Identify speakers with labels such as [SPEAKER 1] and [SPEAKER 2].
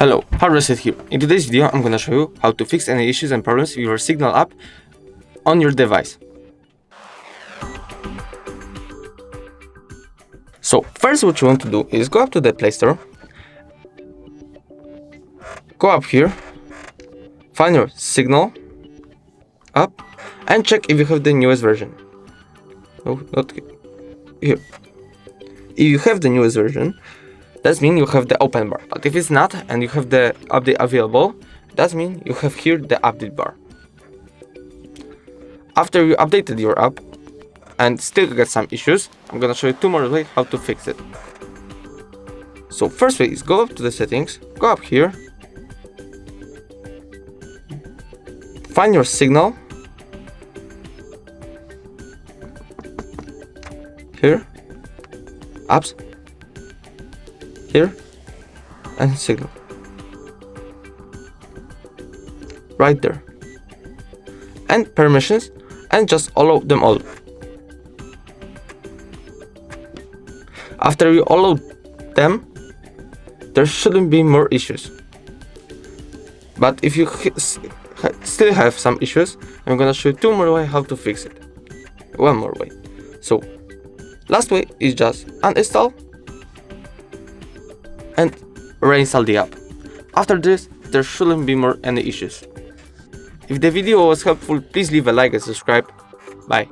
[SPEAKER 1] Hello, HardReset here. In today's video, I'm gonna show you how to fix any issues and problems with your Signal app on your device. So first what you want to do is go up to the Play Store, go up here, find your Signal app and check if you have the newest version. No, not here. If you have the newest version, that means you have the open bar. But if it's not and you have the update available, that means you have here the update bar. After you updated your app and still get some issues, I'm gonna show you two more ways how to fix it. So first way is go up to the settings, go up here, find your Signal, here, apps, here, and Signal, right there, and permissions, and just allow them all. After you allow them, there shouldn't be more issues. But if you still have some issues, I'm gonna show you two more ways how to fix it. One more way. So last way is just uninstall and reinstall the app. After this, there shouldn't be more any issues. If the video was helpful, please leave a like and subscribe. Bye.